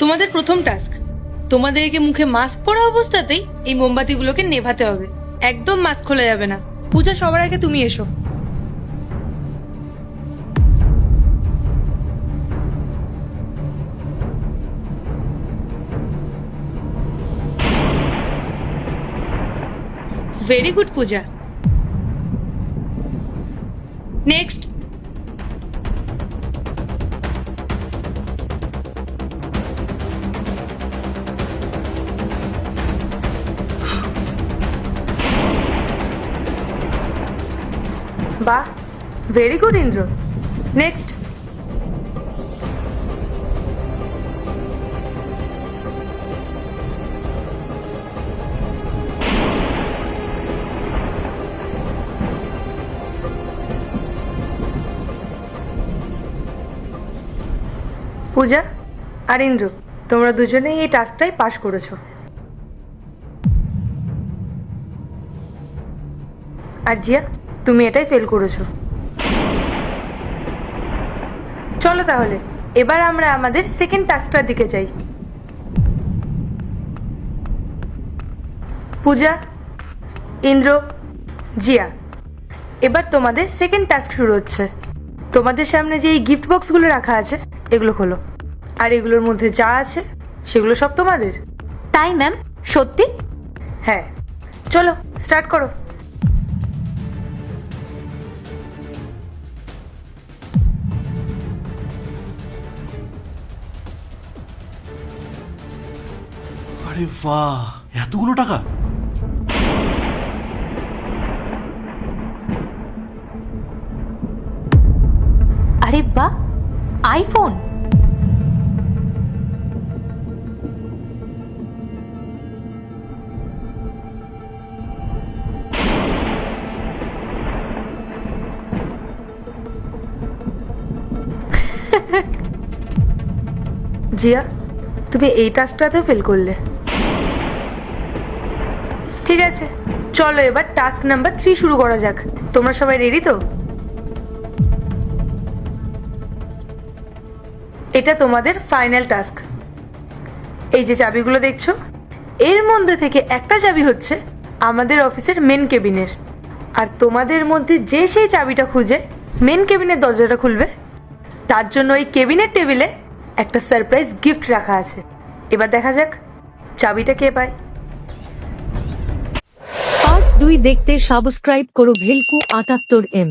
তোমাদের প্রথম টাস্ক, তোমাদেরকে মুখে মাস্ক পরা অবস্থাতেই এই মোমবাতিগুলোকে নেভাতে হবে। একদম মাস্ক খোলা যাবে না। পূজা, সবার আগে তুমি এসো। ভেরি গুড পূজা। নেক্সট। বাহ, ভেরি গুড ইন্দ্র। নেক্সট। পূজা আর ইন্দ্র, তোমরা দুজনেই এই টাস্কটাই পাশ করেছো। আর জিয়া, তুমি এটাই ফেল করেছো। চলো তাহলে এবার আমরা আমাদের সেকেন্ড টাস্কটার দিকে যাই। পূজা, ইন্দ্র, জিয়া, এবার তোমাদের সেকেন্ড টাস্ক শুরু হচ্ছে। তোমাদের সামনে যে এই গিফট বক্সগুলো রাখা আছে এগুলো খোলো। আর এগুলোর মধ্যে যা আছে সেগুলো সব তোমাদের। তাই ম্যাম? সত্যি? হ্যাঁ, চলো স্টার্ট করো। আরে বাহ, এতগুলো টাকা! আরে বাহ, আইফোন! জিয়া, তুমি এই টাস্কটাতেও ফেল করলে। ঠিক আছে, চলো এবার টাস্ক নাম্বার 3 শুরু করা যাক। তোমরা সবাই রেডি তো? এটা তোমাদের ফাইনাল টাস্ক। এই যে চাবিগুলো দেখছো, এর মধ্যে থেকে একটা চাবি হচ্ছে আমাদের অফিসের মেন কেবিনের। আর তোমাদের মধ্যে যে সেই চাবিটা খুঁজে মেন কেবিনের দরজাটা খুলবে, তার জন্য এই কেবিনের টেবিলে একটা সারপ্রাইজ গিফট রাখা আছে। এবার দেখা যাক চাবিটা কে পায়। পার্ট 2 দেখতে সাবস্ক্রাইব করো ভেলকু 78M।